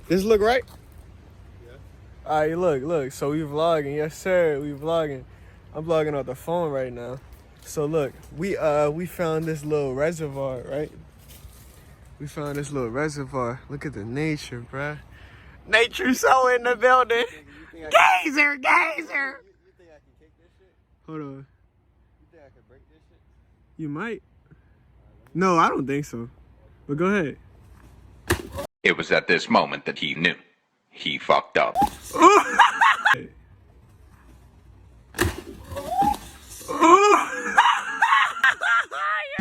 This look right? Yeah. All right, look. So we vlogging. Yes, sir. We vlogging. I'm vlogging off the phone right now. So look, we found this little reservoir, right? We found this little reservoir. Look at the nature, bruh. Nature so in the building. Gazer. You think I can kick this shit? Hold on. You think I can break this shit? You might. No, I don't think so. But go ahead. It was at this moment that he knew. He fucked up.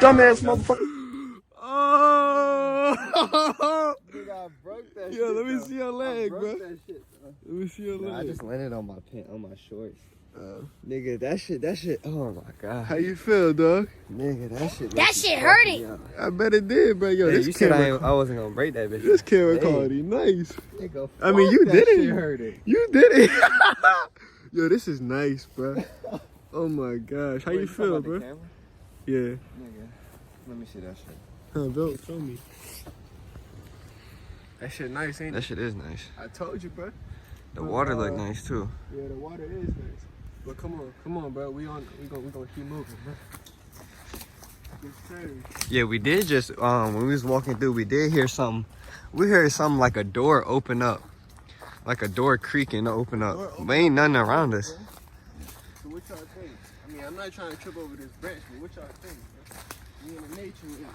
Dumbass motherfucker. Oh! Nigga, I broke that shit. Yo, let me see your leg, bro. That shit, let me see your leg. I just landed on my shorts. Nigga, that shit. Oh my god. How you feel, dog? Nigga, That shit hurting. I bet it did, bro. Yo, Hey, this you said camera, I wasn't gonna break that bitch. this camera Hey. quality, nice. Nigga, I mean, you fuck did that it. Shit hurting. You did it. Yo, this is nice, bro. Oh my gosh, how Wait, you feel, bro? Yeah. Nigga, let me see that shit. Huh, Bill, show me. That shit nice, ain't That it? shit is nice. I told you, bro. The water look nice too. Yeah, the water is nice. But come on, bro. We gonna keep moving, bro. Yes, sir. Yeah, we did just when we was walking through, we did hear something. We heard something like a door open up, like a door creaking to open up. But ain't nothing around us. So what y'all think? I mean, I'm not trying to trip over this branch, but what y'all think, bro? We in the nature with it.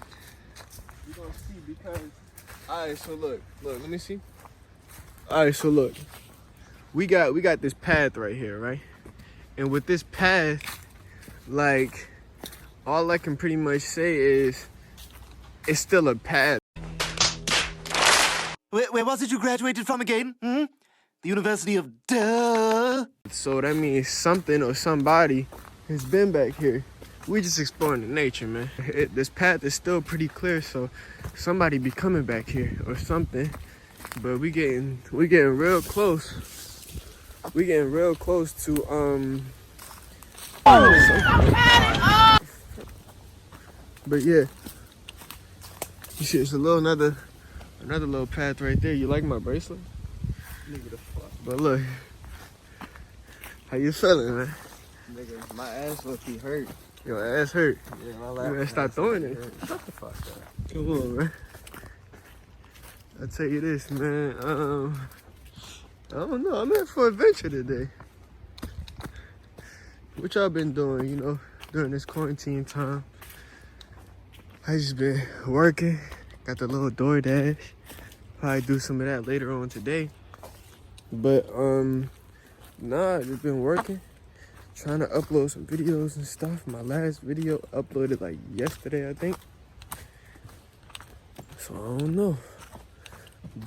We gonna see because. All right, so look, let me see. All right, so look, we got this path right here, right? And with this path, like, all I can pretty much say is, it's still a path. Where was it you graduated from again? The University of Duh. So that means something or somebody has been back here. We just exploring the nature, man. This path is still pretty clear, so somebody be coming back here or something. But we getting real close. We getting real close to But yeah, you see, it's another little path right there. You like my bracelet? Nigga, the fuck. But look, how you feeling, man? Nigga, my ass low-key hurt. Your ass hurt. Yeah, my You left. better stop throwing it. Shut the fuck up. Come on, man. I'll tell you this, man. I don't know. I'm in for adventure today. What y'all been doing, during this quarantine time? I just been working. Got the little DoorDash. Probably do some of that later on today. But, nah, I just been working. Trying to upload some videos and stuff. My last video uploaded like yesterday, I think. So I don't know.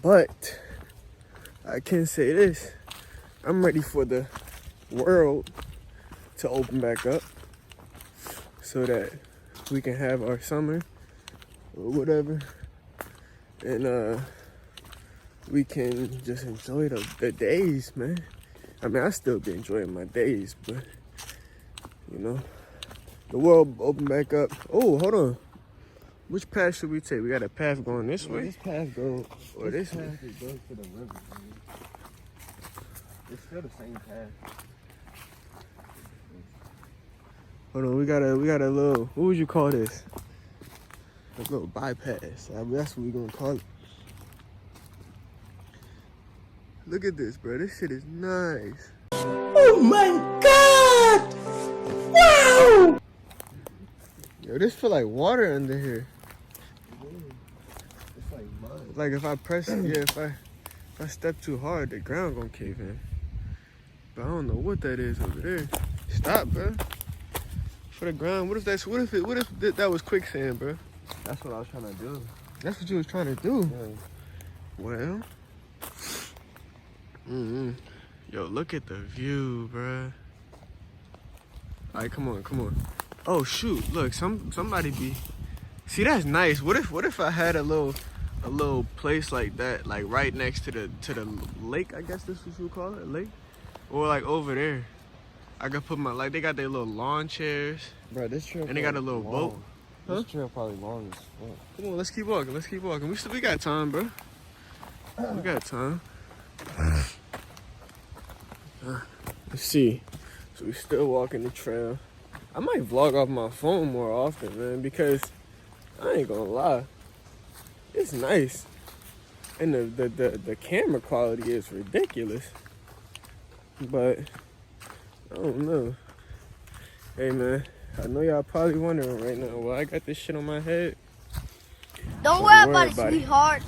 But I can say this. I'm ready for the world to open back up so that we can have our summer or whatever. And we can just enjoy the days, man. I mean, I still be enjoying my days, but the world open back up. Oh, hold on. Which path should we take? We got a path going this way. This path goes. Or this way? Path goes to the river. Man. It's still the same path. Hold on, we got a little. What would you call this? A little bypass. That's what we gonna call it. Look at this, bro. This shit is nice. Oh my god! Wow! Yo, this feel like water under here. It's like mud. Like if I press it, yeah, if I step too hard, the ground gonna cave in. But I don't know what that is over there. Stop, bro. For the ground, what if that was quicksand, bro? That's what I was trying to do. That's what you was trying to do. Yeah. Well. Yo, look at the view, bruh. All right, come on. Oh shoot! Look, somebody be. See, that's nice. What if I had a little place like that, like right next to the lake? I guess this is what you call it, a lake, or like over there. I could put they got their little lawn chairs. Bro, this trail. And they got a little boat. This trail probably long as fuck. Come on, let's keep walking. We got time, bro. We got time. Let's see. So we still walking the trail. I might vlog off my phone more often, man, because I ain't gonna lie. It's nice. And the camera quality is ridiculous. But I don't know. Hey man, I know y'all probably wondering right now why I got this shit on my head. Don't worry about it, sweetheart.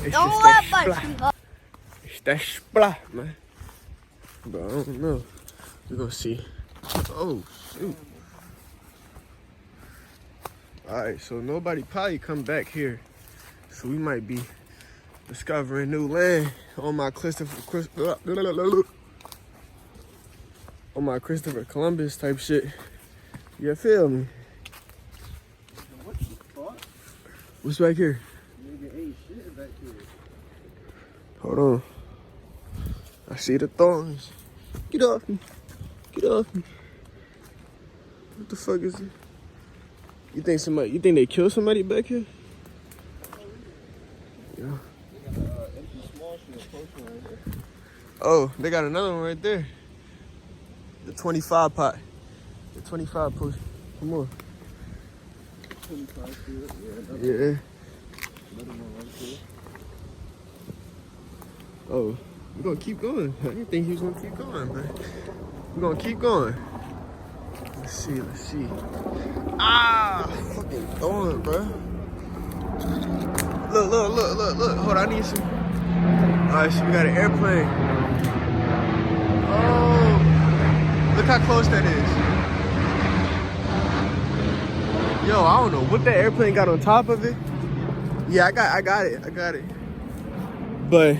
It's Don't just worry that about it, splat. sweetheart. It's that splat, man. But I don't know. We're gonna see. Oh shoot. Alright, so nobody probably come back here. So we might be discovering new land on my Christopher Columbus type shit. You feel me? What the fuck? What's back here? Nigga ain't shit back here. Hold on. I see the thorns. Get off me. Get off me. What the fuck is it? You think they killed somebody back here? Yeah. They got an empty small shit post right here. Oh, they got another one right there. The 25 pot. The 25 post. Come on. 25 feet. Yeah. Another one right there. Oh, we're gonna keep going. I didn't think he was gonna keep going, man. We're gonna keep going. Let's see. Ah, fucking thorn, bro. Look. Hold on, I need some. Alright, so we got an airplane. Oh, look how close that is. Yo, I don't know what that airplane got on top of it. Yeah, I got it. But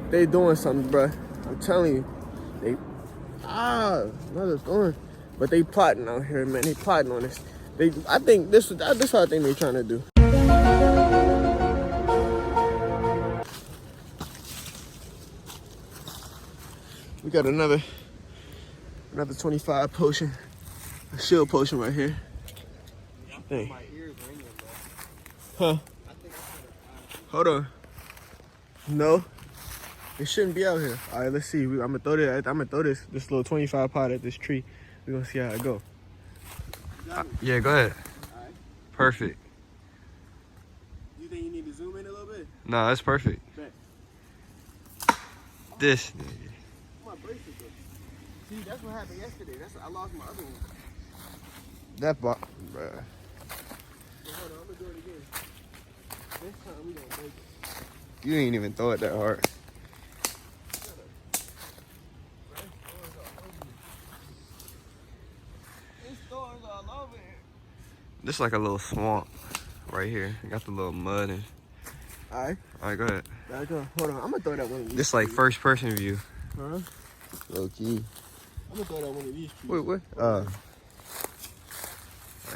they doing something, bro. I'm telling you. Another thorn. But they plotting out here, man. They plotting on this. I think this what I think they trying to do. We got another 25 potion, a shield potion right here. Hey. My ears ringing, bro. Huh? Hold on. No, it shouldn't be out here. All right, let's see. I'm gonna throw this little 25 pot at this tree. We're gonna see how it go. Yeah, go ahead. Alright. Perfect. You think you need to zoom in a little bit? No, that's perfect. Bet. This nigga. My bracelet though. See, that's what happened yesterday. I lost my other one. That box, bruh. So hold on, I'm gonna do it again. This time we gonna make it. You ain't even throw it that hard. This is like a little swamp right here. You got the little mud and. Alright. Alright, go ahead. Hold on, I'm gonna throw that one of these. This like first person view. Huh? Low key. I'm gonna throw that one of these trees. Wait, what? Alright,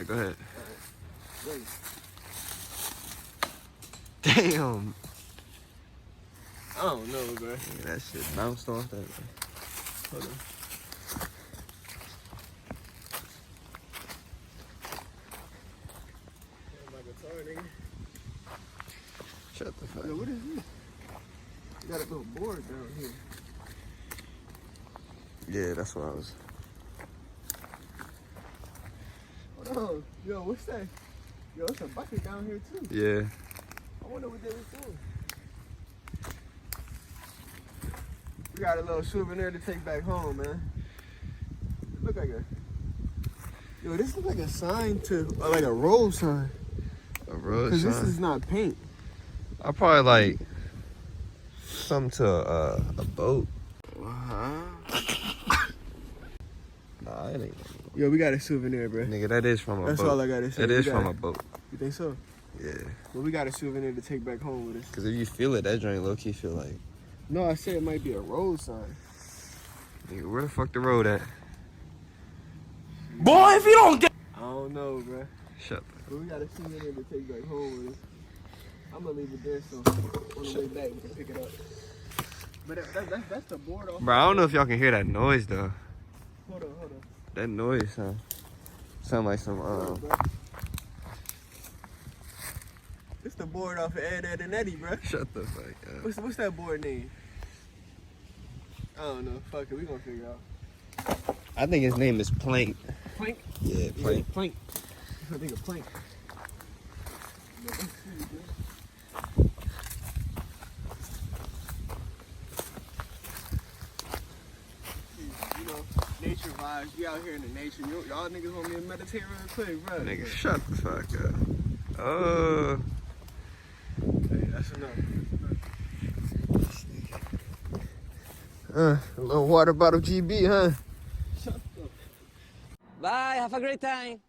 go ahead. Ready. Damn. I don't know, bro. Yeah, that shit bounced off that. Hold on. My guitar, nigga. Shut the fuck Yo, up. what is this? You got a little board down here. Yeah, that's what I was. Hold on. Yo, what's that? Yo, it's a bucket down here too. Yeah. I wonder what they was doing. We got a little souvenir to take back home, man. It look like a... Yo, this looks like a sign to... Or like a road sign. A road Because sign. this is not paint. I probably like something to a boat. Nah, it ain't. Yo, we got a souvenir, bro. Nigga, that is from a That's boat. all I gotta say. It We is got from it. a boat. You think so? Yeah. Well, we got a souvenir to take back home with us. Cause if you feel it, that joint low key feel like. No, I said it might be a road sign. Nigga, where the fuck the road at? Boy, if you don't get... I don't know, bro. Shut the. But we got a souvenir to take back home with us. I'm gonna leave it there so on the way back we can pick it up. But that's the board off. Bro, I don't know if y'all can hear that noise though. Hold on. That noise sound like some This the board off of Ed, Ed, and Eddie, bro. Shut the fuck up. What's that board name? I don't know. Fuck it, we gonna figure out. I think his name is Plank. Plank? Yeah, Plank. Yeah, Plank. I think of Plank. You know, nature vibes. We out here in the nature. Y'all niggas want me to meditate real quick, bro. Nigga, shut the fuck up. Oh. Hey, that's enough. A little water bottle GB, huh? Shut up. Bye, have a great time.